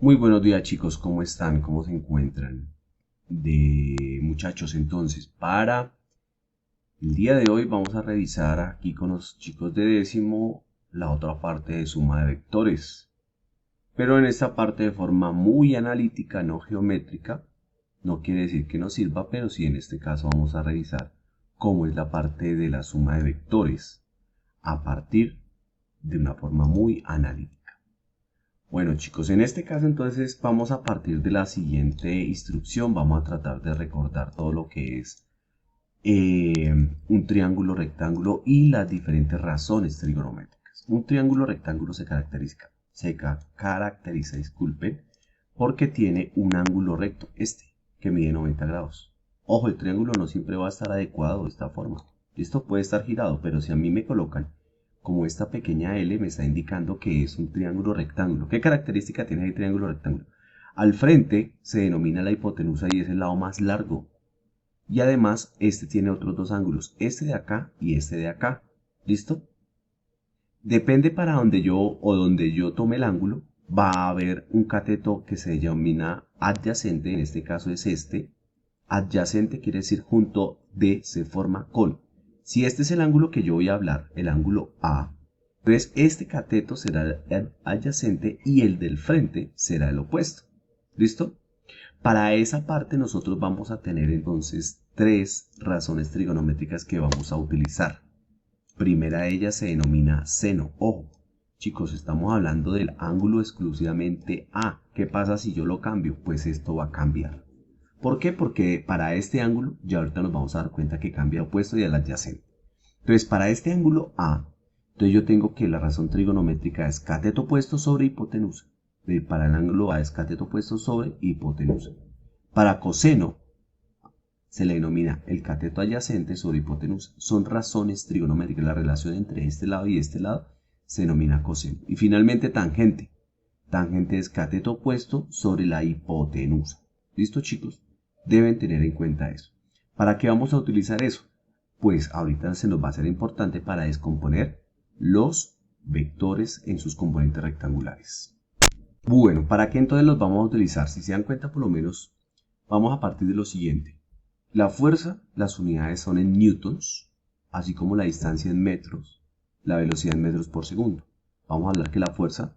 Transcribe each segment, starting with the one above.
Muy buenos días chicos, ¿cómo están? ¿Cómo se encuentran? Muchachos, entonces, para el día de hoy vamos a revisar aquí con los chicos de décimo la otra parte de suma de vectores. Pero en esta parte de forma muy analítica, no geométrica. No quiere decir que no sirva, pero sí en este caso vamos a revisar cómo es la parte de la suma de vectores a partir de una forma muy analítica. Bueno chicos, en este caso entonces vamos a partir de la siguiente instrucción, vamos a tratar de recordar todo lo que es un triángulo rectángulo y las diferentes razones trigonométricas. Un triángulo rectángulo se caracteriza, disculpen, porque tiene un ángulo recto, que mide 90 grados. Ojo, el triángulo no siempre va a estar adecuado de esta forma. Esto puede estar girado, pero si a mí me colocan como esta pequeña L me está indicando que es un triángulo rectángulo. ¿Qué característica tiene el triángulo rectángulo? Al frente se denomina la hipotenusa y es el lado más largo. Y además este tiene otros dos ángulos, este de acá y este de acá. ¿Listo? Depende para donde yo tome el ángulo, va a haber un cateto que se denomina adyacente, en este caso es este. Adyacente quiere decir junto de, se forma con. Si este es el ángulo que yo voy a hablar, el ángulo A, entonces este cateto será el adyacente y el del frente será el opuesto. ¿Listo? Para esa parte nosotros vamos a tener entonces tres razones trigonométricas que vamos a utilizar. Primera de ellas se denomina seno. Ojo, chicos, estamos hablando del ángulo exclusivamente A. ¿Qué pasa si yo lo cambio? Pues esto va a cambiar. ¿Por qué? Porque para este ángulo, ya ahorita nos vamos a dar cuenta que cambia de opuesto y al adyacente. Entonces, para este ángulo A, entonces yo tengo que la razón trigonométrica es cateto opuesto sobre hipotenusa. Para el ángulo A es cateto opuesto sobre hipotenusa. Para coseno, se le denomina el cateto adyacente sobre hipotenusa. Son razones trigonométricas. La relación entre este lado y este lado se denomina coseno. Y finalmente tangente. Tangente es cateto opuesto sobre la hipotenusa. ¿Listo, chicos? Deben tener en cuenta eso. ¿Para qué vamos a utilizar eso? Pues ahorita se nos va a ser importante para descomponer los vectores en sus componentes rectangulares. Bueno, ¿para qué entonces los vamos a utilizar? Si se dan cuenta, por lo menos, vamos a partir de lo siguiente. La fuerza, las unidades son en newtons, así como la distancia en metros, la velocidad en metros por segundo. Vamos a hablar que la fuerza,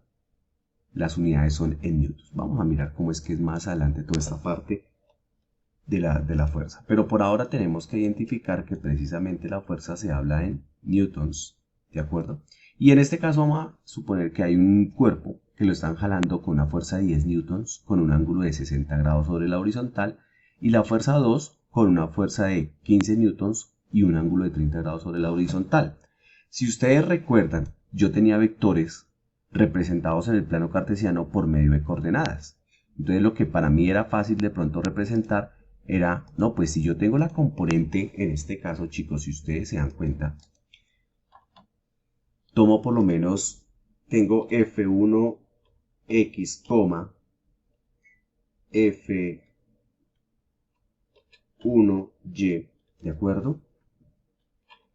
las unidades son en newtons. Vamos a mirar cómo es que es más adelante toda esta parte de la fuerza. Pero por ahora tenemos que identificar que precisamente la fuerza se habla en newtons, ¿de acuerdo? Y en este caso vamos a suponer que hay un cuerpo que lo están jalando con una fuerza de 10 newtons con un ángulo de 60 grados sobre la horizontal y la fuerza 2 con una fuerza de 15 newtons y un ángulo de 30 grados sobre la horizontal. Si ustedes recuerdan, yo tenía vectores representados en el plano cartesiano por medio de coordenadas. Entonces lo que para mí era fácil de pronto representar era, no, pues si yo tengo la componente, en este caso chicos, si ustedes se dan cuenta, tomo por lo menos, tengo F1X, F1Y, ¿de acuerdo?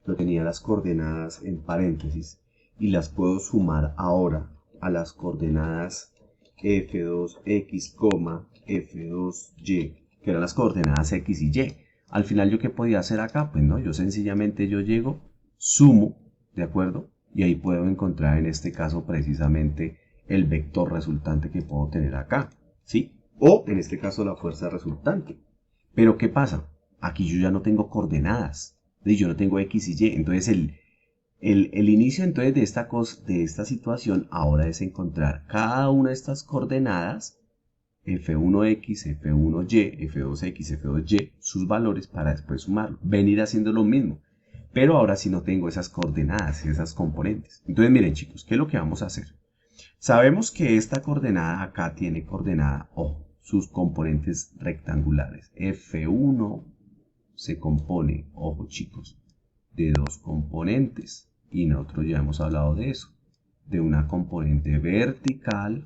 Yo tenía las coordenadas en paréntesis y las puedo sumar ahora a las coordenadas F2X, F2Y, que eran las coordenadas X y Y. Al final, ¿yo qué podía hacer acá? Pues no, yo sencillamente llego, sumo, ¿de acuerdo? Y ahí puedo encontrar en este caso precisamente el vector resultante que puedo tener acá, ¿sí? O en este caso la fuerza resultante. Pero ¿qué pasa? Aquí yo ya no tengo coordenadas, yo no tengo X y Y, entonces el inicio entonces de esta situación ahora es encontrar cada una de estas coordenadas F1X, F1Y, F2X, F2Y, sus valores para después sumarlo. Venir haciendo lo mismo. Pero ahora sí no tengo esas coordenadas, esas componentes. Entonces miren chicos, ¿qué es lo que vamos a hacer? Sabemos que esta coordenada acá tiene coordenada, ojo, sus componentes rectangulares. F1 se compone, ojo chicos, de dos componentes. Y nosotros ya hemos hablado de eso. De una componente vertical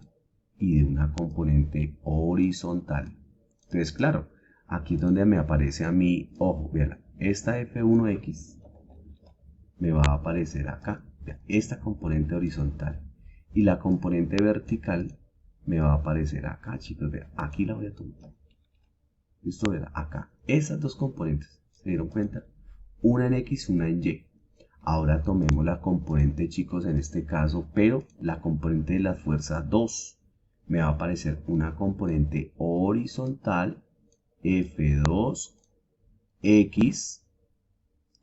y de una componente horizontal. Entonces, claro, aquí es donde me aparece a mí, ojo, vean, esta F1X me va a aparecer acá, esta componente horizontal. Y la componente vertical me va a aparecer acá, chicos. Vean, aquí la voy a tomar. Listo, vean, acá. Esas dos componentes, ¿se dieron cuenta? Una en X, una en Y. Ahora tomemos la componente, chicos, en este caso, pero la componente de la fuerza 2. Me va a aparecer una componente horizontal, F2X.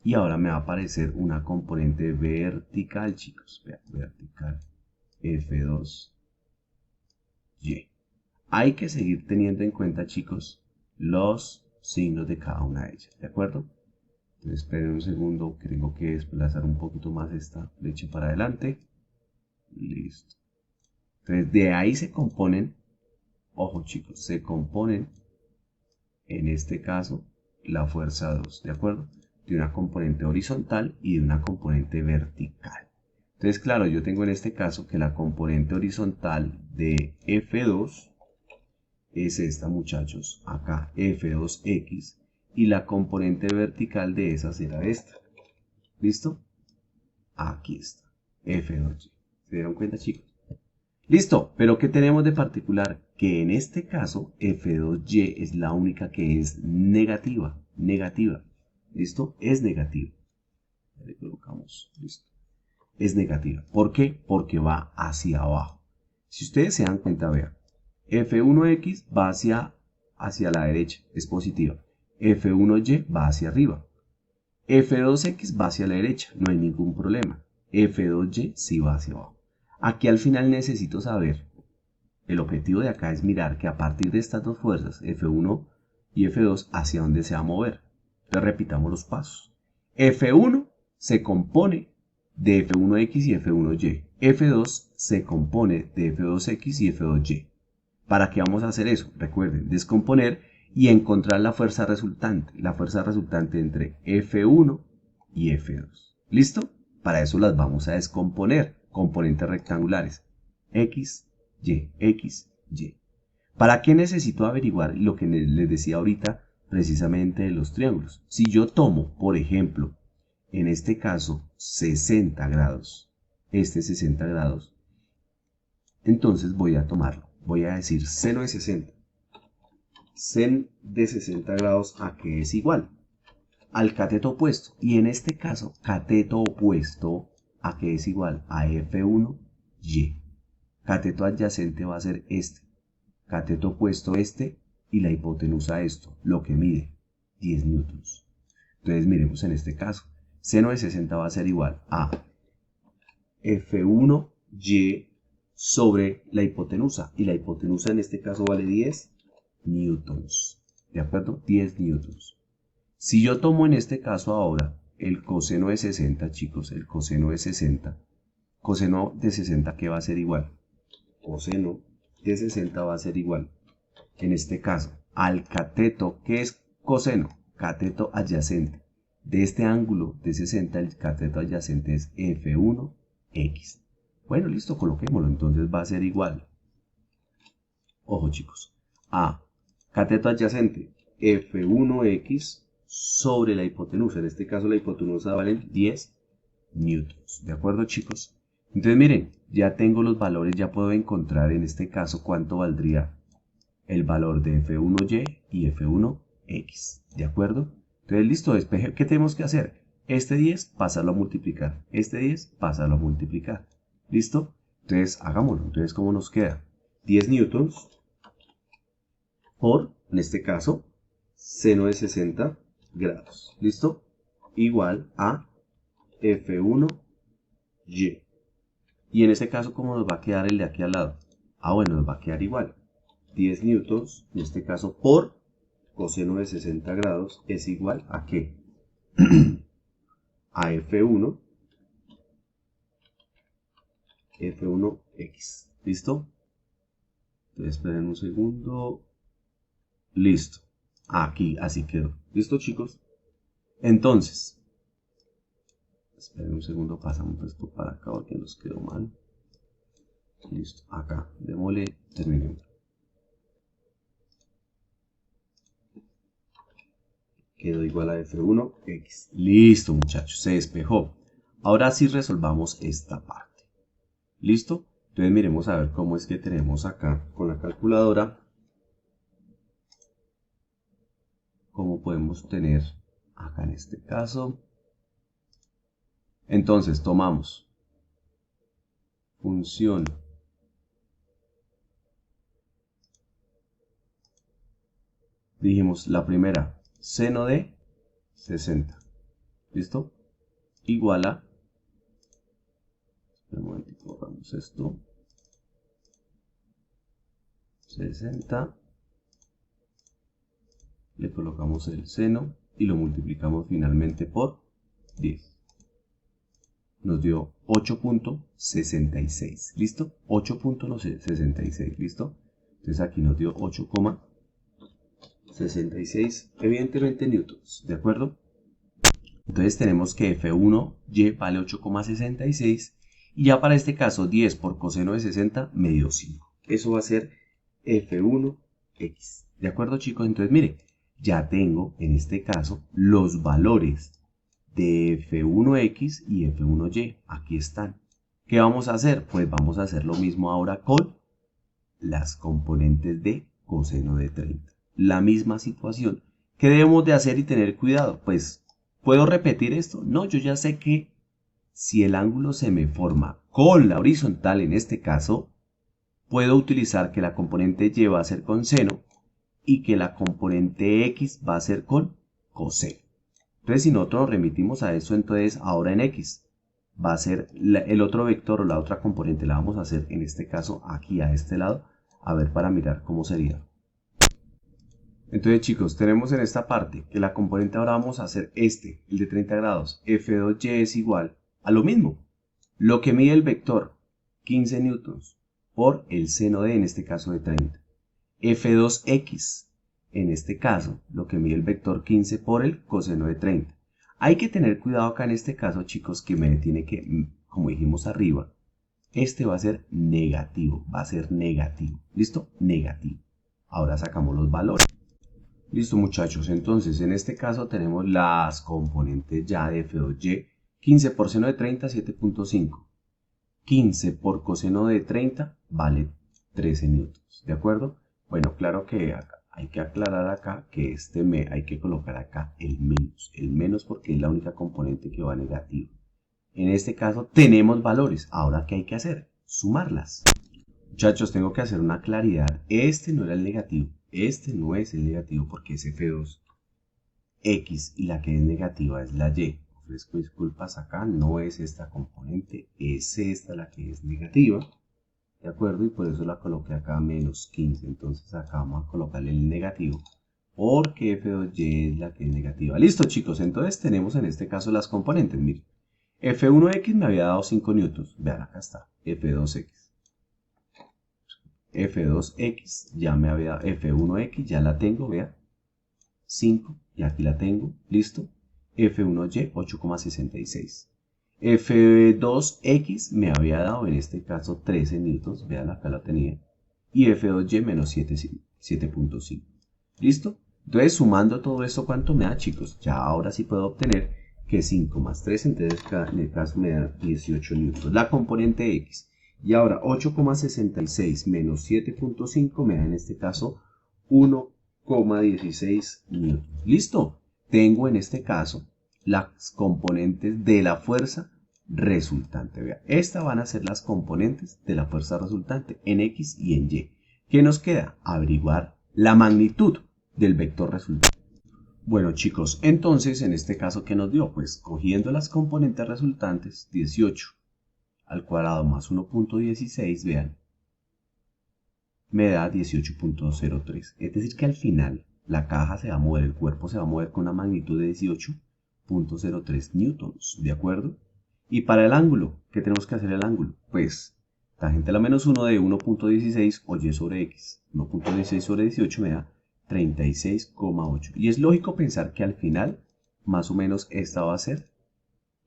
Y ahora me va a aparecer una componente vertical, chicos. Vean, vertical, F2Y. Hay que seguir teniendo en cuenta, chicos, los signos de cada una de ellas, ¿de acuerdo? Entonces, esperen un segundo, que tengo que desplazar un poquito más esta flecha para adelante. Listo. Entonces, de ahí se componen, ojo chicos, se componen, en este caso, la fuerza 2, ¿de acuerdo? De una componente horizontal y de una componente vertical. Entonces, claro, yo tengo en este caso que la componente horizontal de F2 es esta, muchachos, acá, F2X, y la componente vertical de esa será esta. ¿Listo? Aquí está, F2Y. ¿Se dieron cuenta, chicos? Listo, pero ¿qué tenemos de particular? Que en este caso, F2Y es la única que es negativa. Negativa. ¿Listo? Es negativa. Le colocamos, listo. Es negativa. ¿Por qué? Porque va hacia abajo. Si ustedes se dan cuenta, vean, F1X va hacia la derecha, es positiva. F1Y va hacia arriba. F2X va hacia la derecha, no hay ningún problema. F2Y sí va hacia abajo. Aquí al final necesito saber, el objetivo de acá es mirar que a partir de estas dos fuerzas, F1 y F2, hacia dónde se va a mover. Entonces repitamos los pasos. F1 se compone de F1X y F1Y. F2 se compone de F2X y F2Y. ¿Para qué vamos a hacer eso? Recuerden, descomponer y encontrar la fuerza resultante entre F1 y F2. ¿Listo? Para eso las vamos a descomponer, componentes rectangulares, X, Y, X, Y. ¿Para qué necesito averiguar lo que les decía ahorita precisamente de los triángulos? Si yo tomo, por ejemplo, en este caso 60 grados, este 60 grados, entonces voy a tomarlo, voy a decir seno de 60. Sen de 60 grados a que es igual al cateto opuesto, y en este caso cateto opuesto a que es igual a F1Y. Cateto adyacente va a ser este, cateto opuesto este, y la hipotenusa esto, lo que mide 10 newtons. Entonces miremos en este caso, seno de 60 va a ser igual a F1Y sobre la hipotenusa, y la hipotenusa en este caso vale 10 newtons, ¿de acuerdo? 10 newtons. Si yo tomo en este caso ahora el coseno de 60, chicos, el coseno de 60, coseno de 60, ¿qué va a ser igual? Coseno de 60 va a ser igual, en este caso, al cateto, ¿qué es coseno? Cateto adyacente. De este ángulo de 60, el cateto adyacente es F1X. Bueno, listo, coloquémoslo, entonces va a ser igual. Ojo, chicos, a cateto adyacente, F1X sobre la hipotenusa. En este caso la hipotenusa vale 10 newtons. ¿De acuerdo, chicos? Entonces miren, ya tengo los valores, ya puedo encontrar en este caso cuánto valdría el valor de F1Y y F1X. ¿De acuerdo? Entonces listo, despeje. ¿Qué tenemos que hacer? Este 10 pasarlo a multiplicar. Este 10 pasarlo a multiplicar. ¿Listo? Entonces hagámoslo. Entonces, ¿cómo nos queda? 10 newtons por, en este caso, seno de 60 grados. ¿Listo? Igual a F1Y. Y en este caso, ¿cómo nos va a quedar el de aquí al lado? Ah, bueno, nos va a quedar igual. 10 newtons, en este caso, por coseno de 60 grados es igual a ¿qué? A F1, F1X. ¿Listo? Entonces, esperen un segundo. Listo. Aquí, así quedó. ¿Listo, chicos? Entonces, esperen un segundo, pasamos esto para acá porque nos quedó mal. Listo, acá, démosle, terminemos. Quedó igual a F1X. Listo, muchachos, se despejó. Ahora sí resolvamos esta parte. ¿Listo? Entonces miremos a ver cómo es que tenemos acá con la calculadora. Cómo podemos tener acá en este caso. Entonces tomamos función dijimos la primera, seno de 60. ¿Listo? Igual a, un momentito, borramos esto, 60, le colocamos el seno y lo multiplicamos finalmente por 10. Nos dio 8.66, ¿listo? 8.66, ¿listo? Entonces aquí nos dio 8,66, evidentemente newtons, ¿de acuerdo? Entonces tenemos que F1y vale 8,66 y ya para este caso 10 por coseno de 60 me dio 5. Eso va a ser F1x. ¿De acuerdo, chicos? Entonces, mire, ya tengo en este caso los valores de F1x y F1y. Aquí están. ¿Qué vamos a hacer? Pues vamos a hacer lo mismo ahora con las componentes de coseno de 30. La misma situación. ¿Qué debemos de hacer y tener cuidado? Pues, ¿puedo repetir esto? No, yo ya sé que si el ángulo se me forma con la horizontal en este caso, puedo utilizar que la componente y va a ser con seno y que la componente x va a ser con coseno. Entonces, si nosotros nos remitimos a eso, entonces ahora en x va a ser el otro vector o la otra componente, la vamos a hacer en este caso aquí a este lado, a ver para mirar cómo sería. Entonces, chicos, tenemos en esta parte que la componente ahora vamos a hacer el de 30 grados, F2y es igual a lo mismo, lo que mide el vector 15 newtons por el seno de, en este caso, de 30. F2x, en este caso, lo que mide el vector 15 por el coseno de 30. Hay que tener cuidado acá en este caso, chicos, que me tiene que, como dijimos arriba, este va a ser negativo, ¿listo? Negativo. Ahora sacamos los valores. Listo, muchachos, entonces en este caso tenemos las componentes ya de F2y. 15 por seno de 30, 7.5. 15 por coseno de 30 vale 13 newtons, ¿de acuerdo? Bueno, claro que acá, hay que aclarar acá que hay que colocar acá el menos porque es la única componente que va negativo. En este caso tenemos valores, ahora ¿qué hay que hacer? Sumarlas. Muchachos, tengo que hacer una claridad, este no era el negativo, este no es el negativo porque es F2x y la que es negativa es la y. Ofrezco disculpas acá, no es esta componente, es esta la que es negativa, ¿de acuerdo? Y por eso la coloqué acá menos 15, entonces acá vamos a colocarle el negativo, porque F2y es la que es negativa. Listo, chicos, entonces tenemos en este caso las componentes, miren. F1x me había dado 5 newtons, vean acá está, F2x. F2x ya me había dado, F1x ya la tengo, vean, 5, y aquí la tengo, listo. F1y 8,66. F2x me había dado en este caso 13 newtons, vean acá la tenía, y F2y menos 7.5. ¿Listo? Entonces sumando todo esto, ¿cuánto me da, chicos? Ya ahora sí puedo obtener que 5 más 3, entonces en el caso me da 18 newtons, la componente x. Y ahora 8,66 menos 7.5 me da en este caso 1,16 newtons. ¿Listo? Tengo en este caso las componentes de la fuerza resultante. Vea, estas van a ser las componentes de la fuerza resultante en X y en Y. ¿Qué nos queda? Averiguar la magnitud del vector resultante. Bueno, chicos, entonces en este caso, ¿qué nos dio? Pues cogiendo las componentes resultantes, 18 al cuadrado más 1.16, vean, me da 18.03. Es decir que al final la caja se va a mover, el cuerpo se va a mover con una magnitud de 18.03 newtons, ¿de acuerdo? Y para el ángulo, ¿qué tenemos que hacer el ángulo? Pues tangente a la menos 1 de 1.16 o y sobre x. 1.16 sobre 18 me da 36,8. Y es lógico pensar que al final, más o menos esta va a ser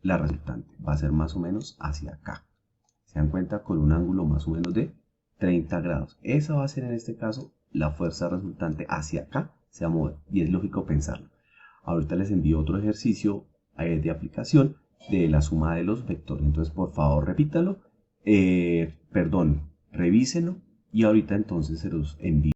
la resultante. Va a ser más o menos hacia acá. Se dan cuenta con un ángulo más o menos de 30 grados. Esa va a ser en este caso la fuerza resultante hacia acá. Se va a mover. Y es lógico pensarlo. Ahorita les envío otro ejercicio de aplicación de la suma de los vectores. Entonces, por favor, repítalo. Perdón, revísenlo y ahorita entonces se los envío.